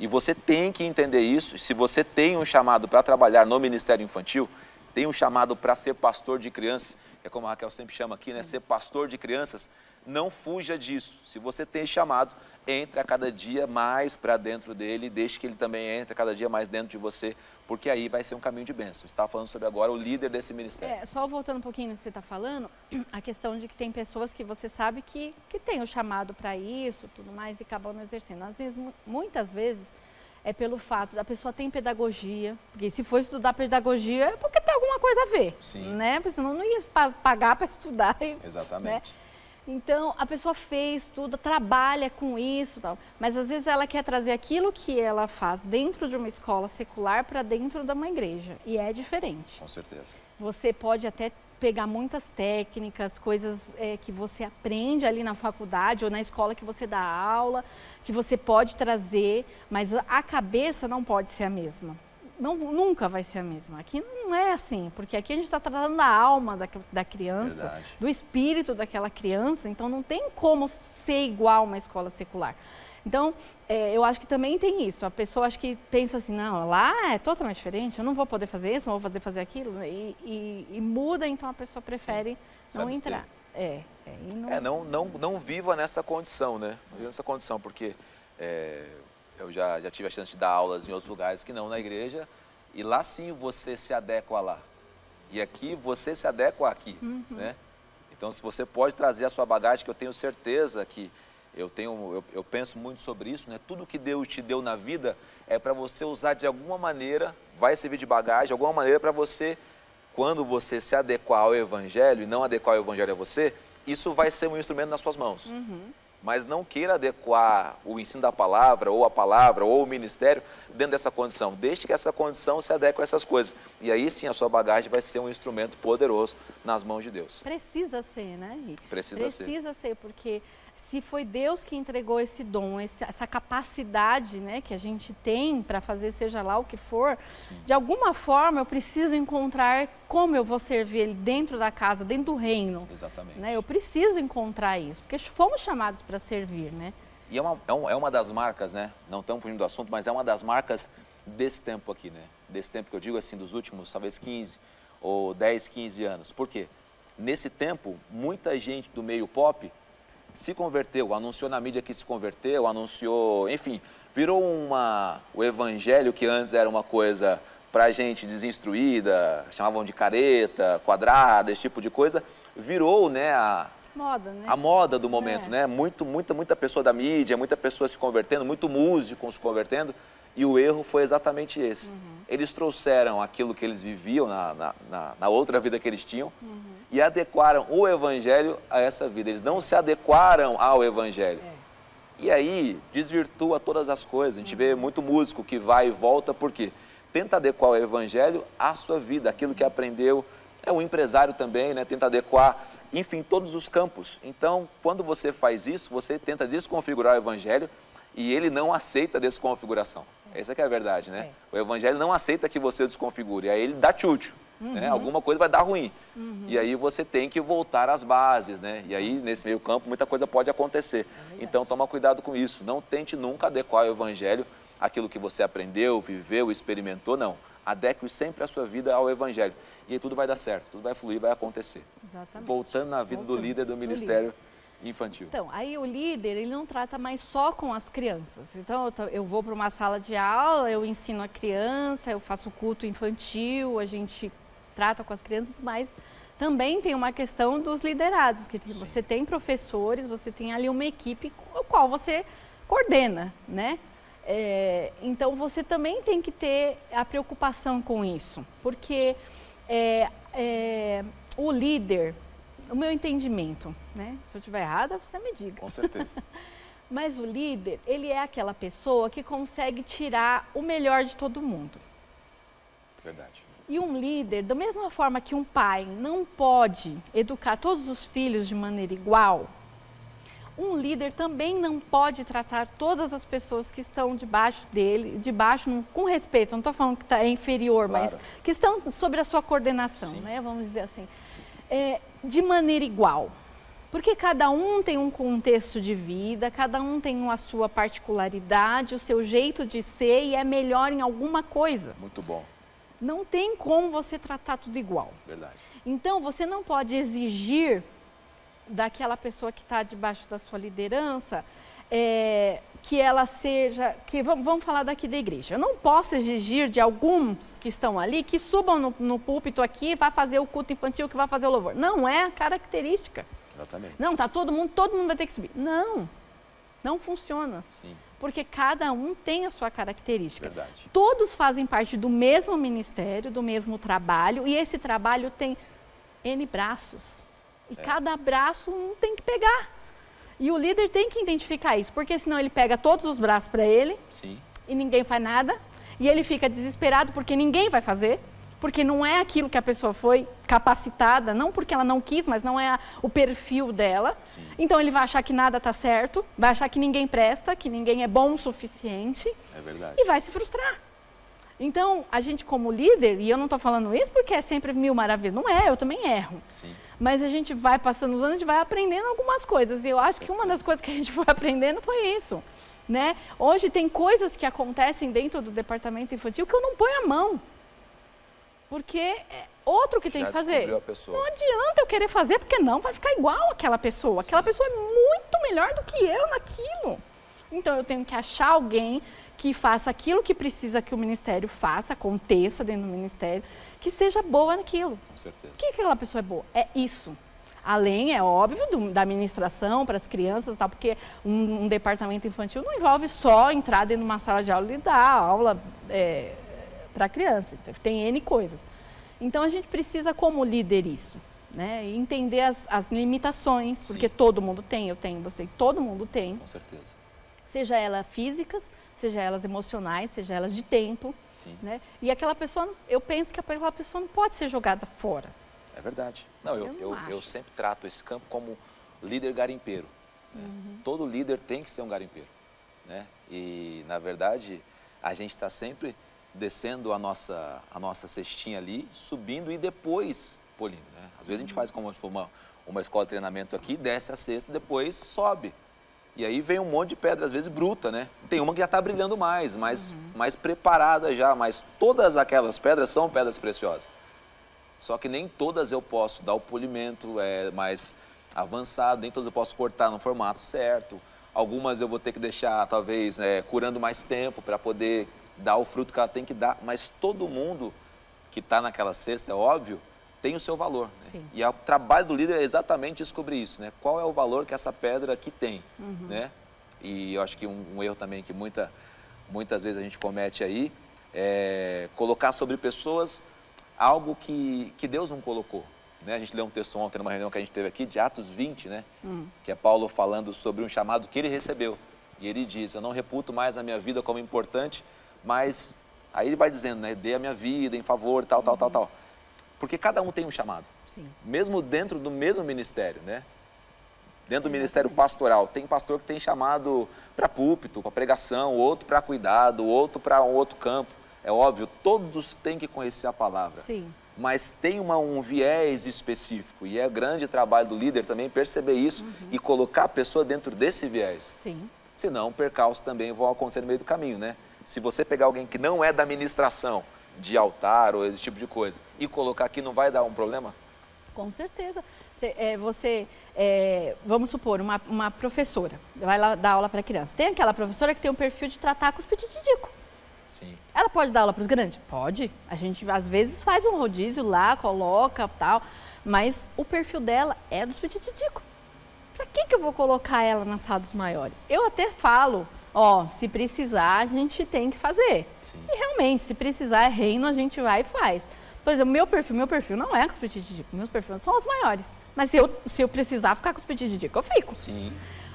E você tem que entender isso. Se você tem um chamado para trabalhar no Ministério Infantil, tem um chamado para ser pastor de crianças, é como a Raquel sempre chama aqui, né? Ser pastor de crianças, não fuja disso. Se você tem chamado, entre a cada dia mais para dentro dele, deixe que ele também entre a cada dia mais dentro de você, porque aí vai ser um caminho de bênção. Você está falando sobre agora o líder desse ministério. Só voltando um pouquinho no que você está falando, a questão de que tem pessoas que você sabe que tem o chamado para isso, tudo mais, e acabam não exercendo. Às vezes, muitas vezes, é pelo fato da pessoa ter pedagogia, porque se for estudar pedagogia é porque tem alguma coisa a ver. Sim. Né? Porque senão não ia pagar para estudar. Exatamente. Né? Então, a pessoa estuda, trabalha com isso, tal, mas às vezes ela quer trazer aquilo que ela faz dentro de uma escola secular para dentro de uma igreja, e é diferente. Com certeza. Você pode até pegar muitas técnicas, coisas que você aprende ali na faculdade ou na escola que você dá aula, que você pode trazer, mas a cabeça não pode ser a mesma. Não, nunca vai ser a mesma. Aqui não é assim, porque aqui a gente está tratando da alma da criança, Verdade. do espírito daquela criança, então não tem como ser igual a uma escola secular. Então, eu acho que também tem isso. A pessoa acho que pensa assim, não, lá é totalmente diferente, eu não vou poder fazer isso, não vou poder fazer aquilo, e muda, então a pessoa prefere não entrar. Não viva nessa condição, né? Não viva nessa condição, porque eu já tive a chance de dar aulas em outros lugares que não na igreja, e lá sim você se adequa lá. E aqui você se adequa aqui, né? Então, se você pode trazer a sua bagagem, que eu tenho certeza que eu penso muito sobre isso, né? Tudo que Deus te deu na vida é para você usar de alguma maneira, vai servir de bagagem, de alguma maneira para você, quando você se adequar ao Evangelho e não adequar o Evangelho a você, isso vai ser um instrumento nas suas mãos. Mas não queira adequar o ensino da palavra, ou o ministério, dentro dessa condição. Deixe que essa condição se adeque a essas coisas. E aí sim a sua bagagem vai ser um instrumento poderoso nas mãos de Deus. Precisa ser, né, Rick? Precisa ser, porque se foi Deus que entregou esse dom, essa capacidade, né, que a gente tem para fazer seja lá o que for, sim, de alguma forma eu preciso encontrar como eu vou servir Ele dentro da casa, dentro do reino. Exatamente. Né? Eu preciso encontrar isso, porque fomos chamados para servir, né? E é uma das marcas, né? Não estamos fugindo do assunto, mas é uma das marcas desse tempo aqui, né? Desse tempo que eu digo assim, dos últimos, talvez 15 ou 10, 15 anos. Por quê? Nesse tempo, muita gente do meio pop se converteu, anunciou na mídia que se converteu, anunciou, enfim, virou o evangelho que antes era uma coisa para gente desinstruída, chamavam de careta, quadrada, esse tipo de coisa, virou, né, moda, né? A moda do momento, né? Muita pessoa da mídia, muita pessoa se convertendo, muito músico se convertendo, e o erro foi exatamente esse. Eles trouxeram aquilo que eles viviam na outra vida que eles tinham, e adequaram o evangelho a essa vida. Eles não se adequaram ao evangelho. E aí desvirtua todas as coisas. A gente vê muito músico que vai e volta, porque tenta adequar o evangelho à sua vida, aquilo que aprendeu. O empresário também, né? Tenta adequar, enfim, todos os campos. Então, quando você faz isso, você tenta desconfigurar o evangelho e ele não aceita a desconfiguração. Essa que é a verdade, né? O evangelho não aceita que você desconfigure, aí ele dá tchutchu. Né? Alguma coisa vai dar ruim. E aí você tem que voltar às bases, né? E aí, nesse meio campo, muita coisa pode acontecer. Então, toma cuidado com isso. Não tente nunca adequar o evangelho àquilo que você aprendeu, viveu, experimentou, não. Adeque sempre a sua vida ao evangelho. E aí tudo vai dar certo, tudo vai fluir, vai acontecer. Exatamente. Voltando na vida do líder do ministério infantil. Então, aí o líder, ele não trata mais só com as crianças. Então, eu vou para uma sala de aula, eu ensino a criança, eu faço culto infantil, a gente trata com as crianças, mas também tem uma questão dos liderados, que você tem professores, você tem ali uma equipe com a qual você coordena, né? Então, você também tem que ter a preocupação com isso, porque o líder, o meu entendimento, né? Se eu estiver errada, você me diga. Com certeza. Mas o líder, ele é aquela pessoa que consegue tirar o melhor de todo mundo. Verdade. E um líder, da mesma forma que um pai não pode educar todos os filhos de maneira igual, um líder também não pode tratar todas as pessoas que estão debaixo dele, com respeito, não estou falando que é inferior, claro, mas que estão sob a sua coordenação, né? Vamos dizer assim, de maneira igual. Porque cada um tem um contexto de vida, cada um tem a sua particularidade, o seu jeito de ser e é melhor em alguma coisa. Muito bom. Não tem como você tratar tudo igual. Verdade. Então, você não pode exigir daquela pessoa que está debaixo da sua liderança que ela seja... Vamos falar daqui da igreja. Eu não posso exigir de alguns que estão ali que subam no púlpito aqui e vá fazer o culto infantil, que vai fazer o louvor. Não é a característica. Exatamente. Não, tá todo mundo vai ter que subir. Não, não funciona. Sim. Porque cada um tem a sua característica. Verdade. Todos fazem parte do mesmo ministério, do mesmo trabalho, e esse trabalho tem N braços. E cada braço um tem que pegar. E o líder tem que identificar isso, porque senão ele pega todos os braços para ele, sim, e ninguém faz nada, e ele fica desesperado porque ninguém vai fazer, porque não é aquilo que a pessoa foi capacitada, não porque ela não quis, mas não é o perfil dela. Sim. Então ele vai achar que nada está certo, vai achar que ninguém presta, que ninguém é bom o suficiente. É verdade. E vai se frustrar. Então, a gente como líder, e eu não estou falando isso porque é sempre mil maravilhas, não é, eu também erro. Sim. Mas a gente vai passando os anos, a gente vai aprendendo algumas coisas. E eu acho que uma das coisas que a gente foi aprendendo foi isso. Né? Hoje tem coisas que acontecem dentro do departamento infantil que eu não ponho a mão. Porque é outro que tem que fazer. A pessoa. Não adianta eu querer fazer, porque não vai ficar igual àquela pessoa. Aquela pessoa é muito melhor do que eu naquilo. Então eu tenho que achar alguém que faça aquilo que precisa que o ministério faça, aconteça dentro do ministério, que seja boa naquilo. Com certeza. O que aquela pessoa é boa? É isso. Além, é óbvio, da administração para as crianças, tal, porque um departamento infantil não envolve só entrar dentro de uma sala de aula e dar aula para a criança. Tem N coisas. Então, a gente precisa, como líder, isso. Né? E entender as limitações, porque todo mundo tem, eu tenho, você, todo mundo tem. Com certeza. Seja elas físicas, seja elas emocionais, seja elas de tempo. Sim. Né? E aquela pessoa, eu penso que aquela pessoa não pode ser jogada fora. É verdade. Não, eu sempre trato esse campo como líder garimpeiro. Né? Todo líder tem que ser um garimpeiro. Né? E, na verdade, a gente está sempre descendo a nossa cestinha ali, subindo e depois polindo. Né? Às vezes a gente faz como se for uma escola de treinamento aqui, desce a cesta, depois sobe. E aí vem um monte de pedra, às vezes bruta, né? Tem uma que já está brilhando mais preparada já, mas todas aquelas pedras são pedras preciosas. Só que nem todas eu posso dar o polimento mais avançado, nem todas eu posso cortar no formato certo. Algumas eu vou ter que deixar, talvez, curando mais tempo para poder dar o fruto que ela tem que dar. Mas todo mundo que está naquela cesta, é óbvio, tem o seu valor. Né? E o trabalho do líder é exatamente descobrir isso, né? Qual é o valor que essa pedra aqui tem, né? E eu acho que um erro também que muitas vezes a gente comete aí é colocar sobre pessoas algo que Deus não colocou. Né? A gente leu um texto ontem numa reunião que a gente teve aqui, de Atos 20, né? Que é Paulo falando sobre um chamado que ele recebeu. E ele diz, eu não reputo mais a minha vida como importante, mas aí ele vai dizendo, né? Dê a minha vida em favor, tal. Porque cada um tem um chamado. Sim. Mesmo dentro do mesmo ministério, né? Dentro do ministério pastoral, tem pastor que tem chamado para púlpito, para pregação, outro para cuidado, outro para um outro campo. É óbvio, todos têm que conhecer a palavra. Sim. Mas tem um viés específico. E é grande trabalho do líder também perceber isso e colocar a pessoa dentro desse viés. Sim. Senão, percalços também vão acontecer no meio do caminho, né? Se você pegar alguém que não é da administração, de altar ou esse tipo de coisa, e colocar aqui, não vai dar um problema? Com certeza. Vamos supor, uma professora vai lá dar aula para criança. Tem aquela professora que tem um perfil de tratar com os pititidico. Sim. Ela pode dar aula para os grandes? Pode. A gente, às vezes, faz um rodízio lá, coloca tal, mas o perfil dela é dos pititidico. Para que eu vou colocar ela na sala dos maiores? Eu até falo, se precisar, a gente tem que fazer. Sim. E realmente, se precisar é reino, a gente vai e faz. Por exemplo, meu perfil não é com os pititidico, meus perfis são os maiores. Mas se eu precisar ficar com os pititidico, eu fico. Sim.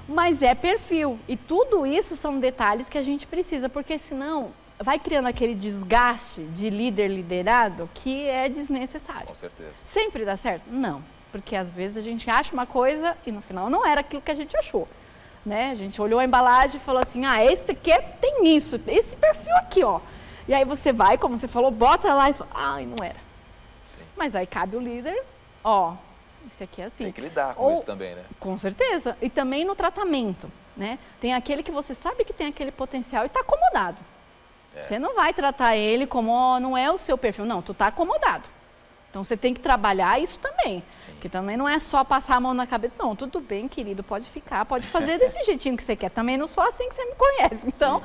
Mas é perfil. E tudo isso são detalhes que a gente precisa, porque senão vai criando aquele desgaste de líder liderado que é desnecessário. Com certeza. Sempre dá certo? Não. Porque às vezes a gente acha uma coisa e no final não era aquilo que a gente achou. Né? A gente olhou a embalagem e falou assim, esse aqui tem isso, esse perfil aqui, ó. E aí você vai, como você falou, bota lá e fala, não era. Sim. Mas aí cabe o líder, esse aqui é assim. Tem que lidar com isso também, né? Com certeza. E também no tratamento, né? Tem aquele que você sabe que tem aquele potencial e está acomodado. Você não vai tratar ele como, não é o seu perfil, não, tu está acomodado. Então, você tem que trabalhar isso também. Sim. Que também não é só passar a mão na cabeça. Não, tudo bem, querido, pode ficar, pode fazer desse jeitinho que você quer. Também não sou assim que você me conhece. Então,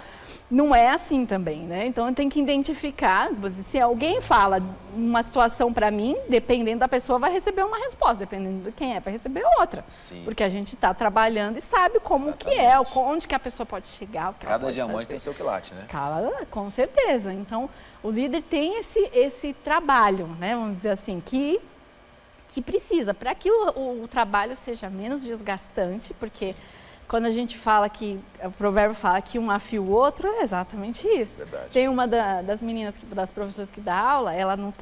não é assim também, né? Então, tem que identificar. Se alguém fala uma situação para mim, dependendo da pessoa, vai receber uma resposta. Dependendo de quem vai receber outra. Sim. Porque a gente está trabalhando e sabe como que é, onde que a pessoa pode chegar. O que Cada diamante tem seu quilate, né? Com certeza. Então, o líder tem esse trabalho, né? Vamos dizer assim, que precisa, para que o trabalho seja menos desgastante, porque quando a gente fala que, o provérbio fala que um afia o outro, é exatamente isso. Verdade. Tem uma das meninas, das professoras que dá aula, ela não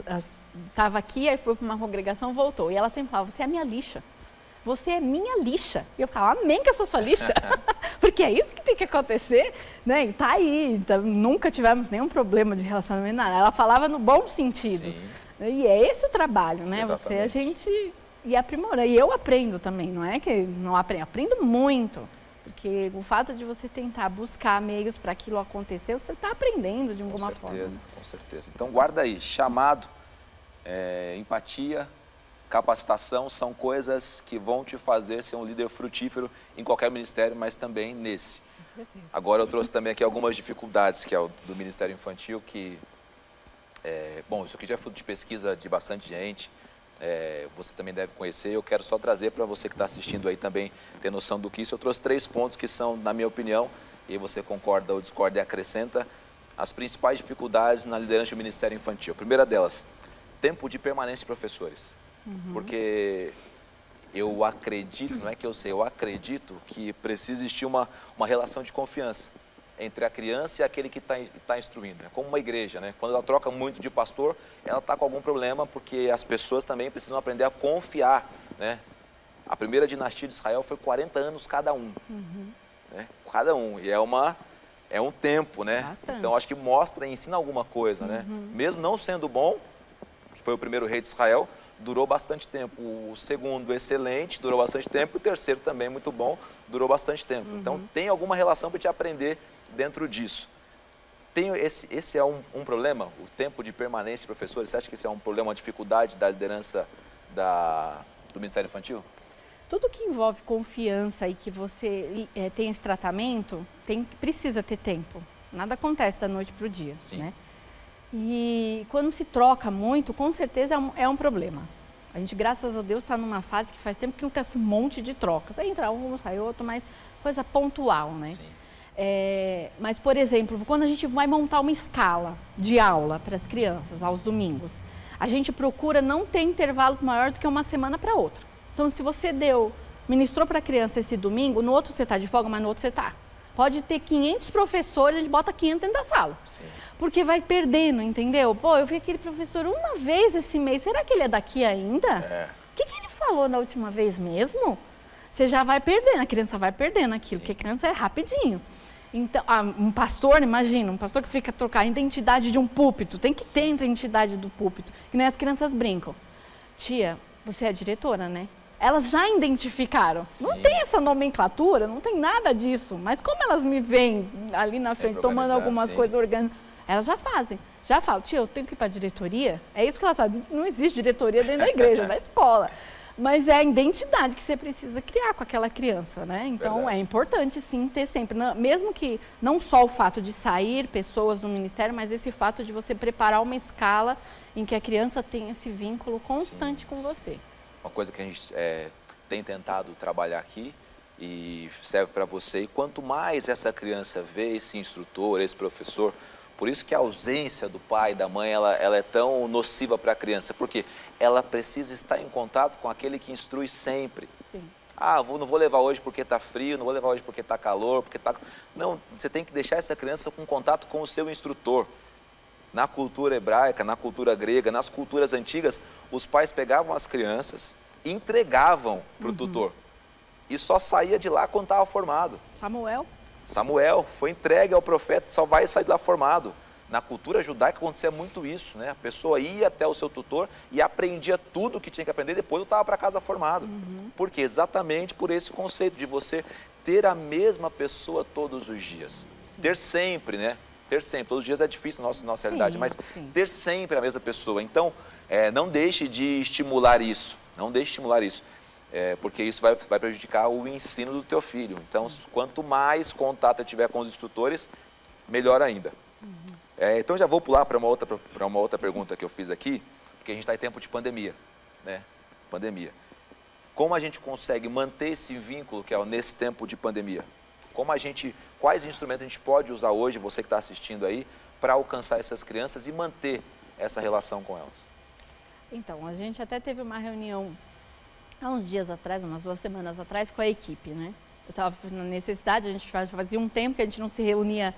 estava aqui, aí foi para uma congregação, voltou. E ela sempre falava, você é a minha lixa. Você é minha lixa. E eu ficava, amém que eu sou sua lixa. Porque é isso que tem que acontecer, né? E tá aí, então, nunca tivemos nenhum problema de relacionamento, nada. Ela falava no bom sentido. Sim. E é esse o trabalho, né? Exatamente. Você, a gente, e aprimora. E eu aprendo também, não é que não aprendo, aprendo muito. Porque o fato de você tentar buscar meios para aquilo acontecer, você está aprendendo de alguma forma. Com certeza. Então guarda aí, chamado, empatia, capacitação são coisas que vão te fazer ser um líder frutífero em qualquer ministério, mas também nesse. Com certeza. Agora eu trouxe também aqui algumas dificuldades, que é o do Ministério Infantil, que, bom, isso aqui já é fruto de pesquisa de bastante gente, você também deve conhecer. Eu quero só trazer para você que está assistindo aí também ter noção do que isso. Eu trouxe 3 pontos que são, na minha opinião, e você concorda ou discorda e acrescenta, as principais dificuldades na liderança do Ministério Infantil. A primeira delas, tempo de permanência de professores. Porque eu acredito, não é que eu sei, eu acredito que precisa existir uma relação de confiança entre a criança e aquele que está instruindo. É como uma igreja, né? Quando ela troca muito de pastor, ela está com algum problema, porque as pessoas também precisam aprender a confiar, né? A primeira dinastia de Israel foi 40 anos cada um, né? Cada um, e é um tempo, né? Bastante. Então acho que mostra e ensina alguma coisa, né? Mesmo não sendo bom, que foi o primeiro rei de Israel, durou bastante tempo. O segundo, excelente, durou bastante tempo. O terceiro também, muito bom, durou bastante tempo. Então, tem alguma relação para te aprender dentro disso. Esse é um problema, o tempo de permanência de professores? Você acha que isso é um problema, uma dificuldade da liderança do Ministério Infantil? Tudo que envolve confiança e que você tem esse tratamento, precisa ter tempo. Nada acontece da noite para o dia, Sim. né? E quando se troca muito, com certeza é um problema. A gente, graças a Deus, está numa fase que faz tempo que não tem esse monte de trocas. Aí entra um, sai outro, mas coisa pontual, né? Sim. Mas, por exemplo, quando a gente vai montar uma escala de aula para as crianças aos domingos, a gente procura não ter intervalos maior do que uma semana para outra. Então, se você ministrou para a criança esse domingo, no outro você está de folga, mas no outro você está. Pode ter 500 professores, a gente bota 500 dentro da sala. Sim. Porque vai perdendo, entendeu? Pô, eu vi aquele professor uma vez esse mês, será que ele é daqui ainda? O que ele falou na última vez mesmo? Você já vai perdendo, a criança vai perdendo aquilo, porque a criança é rapidinho. Então, um pastor, imagina, um pastor que fica trocando a identidade de um púlpito, tem que ter a identidade do púlpito, que nem as crianças brincam. Tia, você é a diretora, né? Elas já identificaram. Sim. Não tem essa nomenclatura, não tem nada disso. Mas como elas me veem ali na frente, tomando algumas coisas orgânicas, elas já fazem. Já falam, tia, eu tenho que ir para a diretoria? É isso que elas sabem. Não existe diretoria dentro da igreja, da escola. Mas é a identidade que você precisa criar com aquela criança, né? Então, Verdade. É importante, sim, ter sempre. Mesmo que não só o fato de sair pessoas do ministério, mas esse fato de você preparar uma escala em que a criança tem esse vínculo constante com você. Uma coisa que a gente tem tentado trabalhar aqui e serve para você. E quanto mais essa criança vê esse instrutor, esse professor, por isso que a ausência do pai e da mãe ela é tão nociva para a criança, porque ela precisa estar em contato com aquele que instrui sempre. Sim. Não vou levar hoje porque está frio, não vou levar hoje porque está calor, porque está... Não, você tem que deixar essa criança com contato com o seu instrutor. Na cultura hebraica, na cultura grega, nas culturas antigas, os pais pegavam as crianças e entregavam para o tutor. E só saía de lá quando estava formado. Samuel foi entregue ao profeta, só vai sair de lá formado. Na cultura judaica acontecia muito isso, né? A pessoa ia até o seu tutor e aprendia tudo o que tinha que aprender, depois voltava para casa formado. Por quê? Exatamente por esse conceito de você ter a mesma pessoa todos os dias. Sim. Ter sempre, né? Ter sempre, todos os dias é difícil na nossa realidade, mas ter sempre a mesma pessoa. Então, não deixe de estimular isso, porque isso vai prejudicar o ensino do teu filho. Então, quanto mais contato eu tiver com os instrutores, melhor ainda. Então, já vou pular para uma outra pergunta que eu fiz aqui, porque a gente está em tempo de pandemia, né? Pandemia. Como a gente consegue manter esse vínculo que é nesse tempo de pandemia? Quais instrumentos a gente pode usar hoje, você que está assistindo aí, para alcançar essas crianças e manter essa relação com elas? Então, a gente até teve uma reunião há uns dias atrás, umas 2 semanas atrás, com a equipe, né? Eu estava na necessidade, a gente fazia um tempo que a gente não se reunia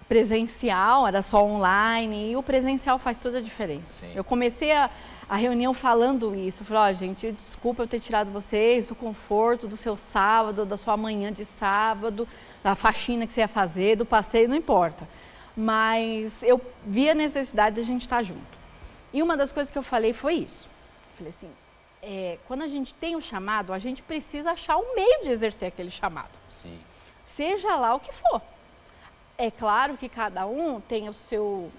presencial, era só online, e o presencial faz toda a diferença. Sim. Eu comecei a reunião falando isso, falei, gente, desculpa eu ter tirado vocês do conforto do seu sábado, da sua manhã de sábado, da faxina que você ia fazer, do passeio, não importa. Mas eu vi a necessidade de a gente estar junto. E uma das coisas que eu falei foi isso. Falei assim, quando a gente tem o chamado, a gente precisa achar um meio de exercer aquele chamado. Sim. Seja lá o que for. É claro que cada um tem o seu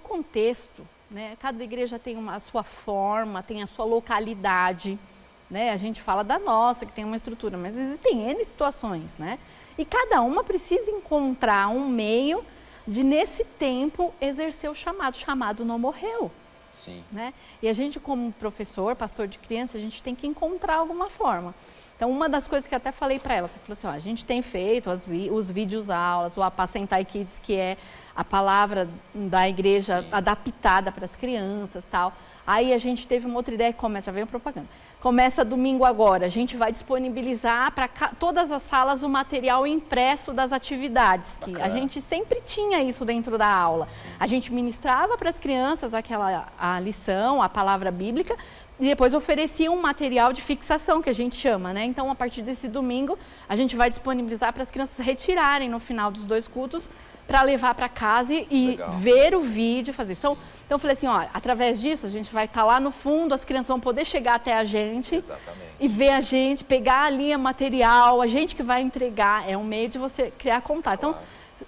contexto, né? Cada igreja tem a sua forma, tem a sua localidade, né? A gente fala da nossa, que tem uma estrutura, mas existem N situações, né? E cada uma precisa encontrar um meio de, nesse tempo, exercer o chamado. O chamado não morreu. Sim. Né? E a gente, como professor, pastor de criança, a gente tem que encontrar alguma forma. Então, uma das coisas que eu até falei para ela, você falou assim, ó, a gente tem feito os vídeos aulas, o Apacentai Kids, que é a palavra da igreja adaptada para as crianças, tal. Aí a gente teve uma outra ideia que começa, já veio a propaganda. Começa domingo agora, a gente vai disponibilizar para todas as salas o material impresso das atividades, que a gente sempre tinha isso dentro da aula. A gente ministrava para as crianças a lição, a palavra bíblica, e depois oferecia um material de fixação, que a gente chama, né? Então, a partir desse domingo, a gente vai disponibilizar para as crianças retirarem no final dos 2 cultos, para levar para casa e ver o vídeo, fazer. Então, eu falei assim, olha, através disso, a gente vai estar lá no fundo, as crianças vão poder chegar até a gente e ver a gente, pegar ali o material, a gente que vai entregar, é um meio de você criar contato. Então,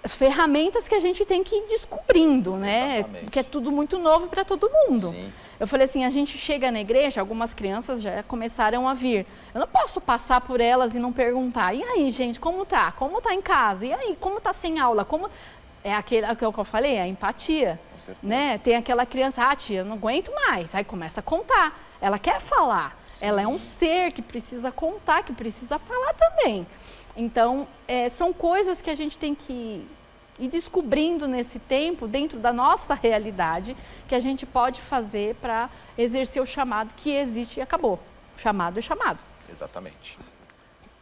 ferramentas que a gente tem que ir descobrindo, né? Exatamente. Porque é tudo muito novo para todo mundo. Sim. Eu falei assim, a gente chega na igreja, algumas crianças já começaram a vir. Eu não posso passar por elas e não perguntar, e aí, gente, como tá? Como tá em casa? E aí, como tá sem aula? Como... É aquilo que eu falei, a empatia. Com certeza. Né? Tem aquela criança, tia, eu não aguento mais. Aí começa a contar. Ela quer falar. Sim. Ela é um ser que precisa contar, que precisa falar também. Então, são coisas que a gente tem que ir descobrindo nesse tempo, dentro da nossa realidade, que a gente pode fazer para exercer o chamado que existe e acabou. O chamado é chamado. Exatamente.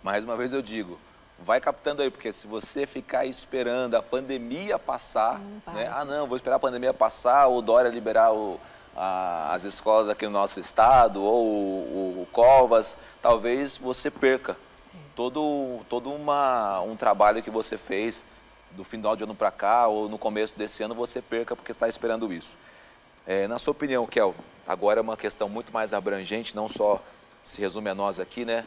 Mais uma vez eu digo, vai captando aí, porque se você ficar esperando a pandemia passar, né? Ah, não, vou esperar a pandemia passar, o Dória liberar as escolas aqui no nosso estado, ou o Covas, talvez você perca todo um trabalho que você fez do final de ano para cá, ou no começo desse ano, você perca porque está esperando isso. Na sua opinião, Kel, agora é uma questão muito mais abrangente, não só se resume a nós aqui, né?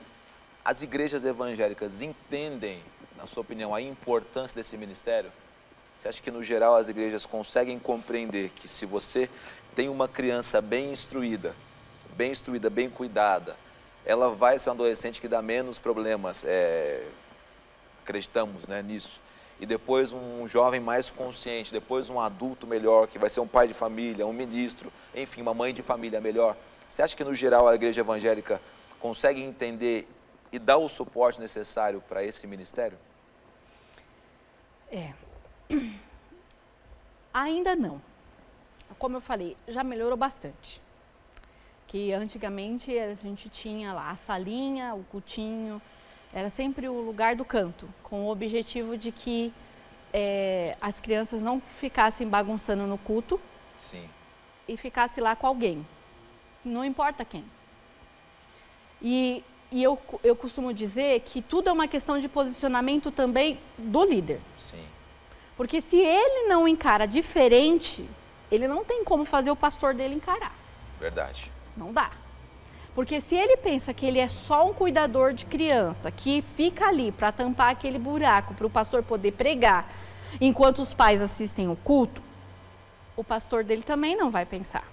As igrejas evangélicas entendem, na sua opinião, a importância desse ministério? Você acha que, no geral, as igrejas conseguem compreender que se você tem uma criança bem instruída, bem cuidada, ela vai ser um adolescente que dá menos problemas, acreditamos, né, nisso. E depois um jovem mais consciente, depois um adulto melhor, que vai ser um pai de família, um ministro, enfim, uma mãe de família melhor. Você acha que, no geral, a igreja evangélica consegue entender e dar o suporte necessário para esse ministério? Ainda não. Como eu falei, já melhorou bastante. Que antigamente a gente tinha lá a salinha, o cultinho, era sempre o lugar do canto, com o objetivo de que as crianças não ficassem bagunçando no culto. Sim. E ficasse lá com alguém, não importa quem. E eu costumo dizer que tudo é uma questão de posicionamento também do líder. Sim. Porque se ele não encara diferente, ele não tem como fazer o pastor dele encarar. Verdade. Não dá. Porque se ele pensa que ele é só um cuidador de criança, que fica ali para tampar aquele buraco, para o pastor poder pregar, enquanto os pais assistem o culto, o pastor dele também não vai pensar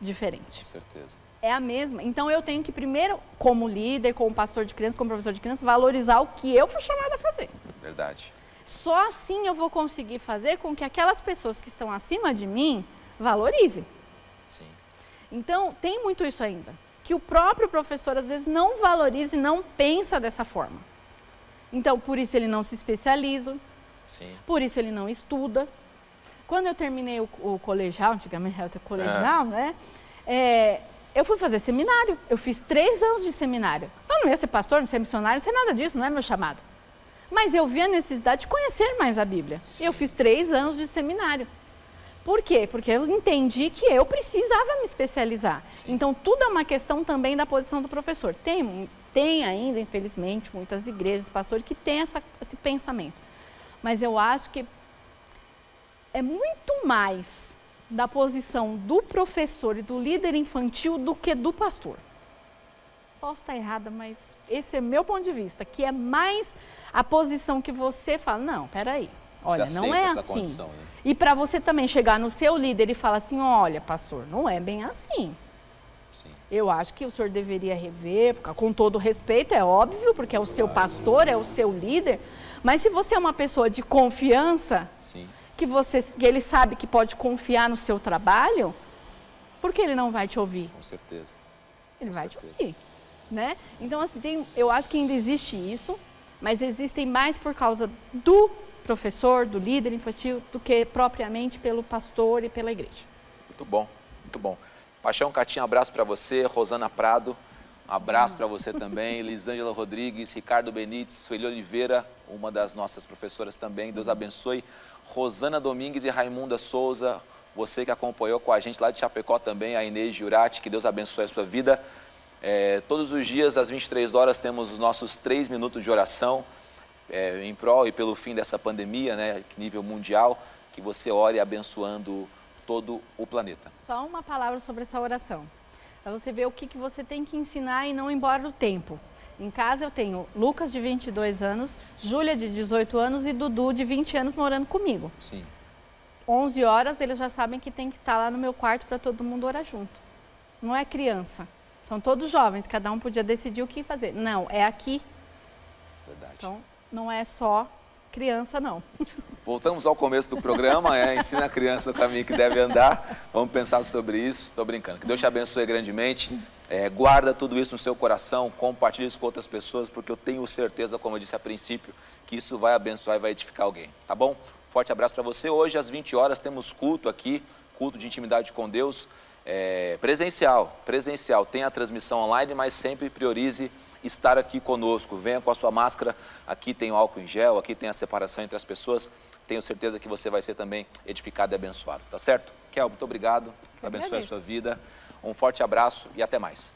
diferente. Com certeza. É a mesma. Então eu tenho que primeiro, como líder, como pastor de criança, como professor de criança, valorizar o que eu fui chamada a fazer. Verdade. Só assim eu vou conseguir fazer com que aquelas pessoas que estão acima de mim valorizem. Sim. Então, tem muito isso ainda. Que o próprio professor, às vezes, não valoriza e não pensa dessa forma. Então, por isso ele não se especializa. Sim. Por isso ele não estuda. Quando eu terminei o colegial, antigamente era o colegial, né? eu fui fazer seminário. Eu fiz 3 anos de seminário. Eu não ia ser pastor, não ser missionário, não sei nada disso, não é meu chamado. Mas eu vi a necessidade de conhecer mais a Bíblia. Sim. Eu fiz 3 anos de seminário. Por quê? Porque eu entendi que eu precisava me especializar. Sim. Então, tudo é uma questão também da posição do professor. Tem ainda, infelizmente, muitas igrejas, pastores que têm esse pensamento. Mas eu acho que é muito mais da posição do professor e do líder infantil do que do pastor. Posso estar errada, mas esse é meu ponto de vista, que é mais a posição que você fala, não, peraí, olha, não é assim. Condição, né? E para você também chegar no seu líder e falar assim, olha, pastor, não é bem assim. Sim. Eu acho que o senhor deveria rever, com todo respeito, é óbvio, porque é o seu pastor, é o seu líder, mas se você é uma pessoa de confiança, sim, que ele sabe que pode confiar no seu trabalho, por que ele não vai te ouvir? Com certeza. Ele vai te ouvir, né? Então, assim, eu acho que ainda existe isso, mas existem mais por causa do professor, do líder infantil, do que propriamente pelo pastor e pela igreja. Muito bom, muito bom. Paixão Catinha, um abraço para você. Rosana Prado, um abraço para você também. Lisângela Rodrigues, Ricardo Benites, Sueli Oliveira, uma das nossas professoras também. Deus abençoe. Rosana Domingues e Raimunda Souza, você que acompanhou com a gente lá de Chapecó também, a Inês Giurati, que Deus abençoe a sua vida. Todos os dias, às 23 horas, temos os nossos 3 minutos de oração em prol e pelo fim dessa pandemia, né, nível mundial, que você ore abençoando todo o planeta. Só uma palavra sobre essa oração, para você ver o que você tem que ensinar e não ir embora do tempo. Em casa eu tenho Lucas, de 22 anos, Júlia, de 18 anos e Dudu, de 20 anos, morando comigo. Sim. 11 horas, eles já sabem que tem que estar lá no meu quarto para todo mundo orar junto. Não é criança. São todos jovens, cada um podia decidir o que fazer. Não, é aqui. Verdade. Então, não é só criança, não. Voltamos ao começo do programa, ensina a criança o caminho que deve andar. Vamos pensar sobre isso. Estou brincando. Que Deus te abençoe grandemente. Guarda tudo isso no seu coração, compartilhe isso com outras pessoas, porque eu tenho certeza, como eu disse a princípio, que isso vai abençoar e vai edificar alguém. Tá bom? Forte abraço para você. Hoje, às 20 horas, temos culto aqui, culto de intimidade com Deus. Presencial. Tem a transmissão online, mas sempre priorize estar aqui conosco. Venha com a sua máscara, aqui tem o álcool em gel, aqui tem a separação entre as pessoas. Tenho certeza que você vai ser também edificado e abençoado, tá certo? Kel, muito obrigado, abençoe a sua vida. Um forte abraço e até mais.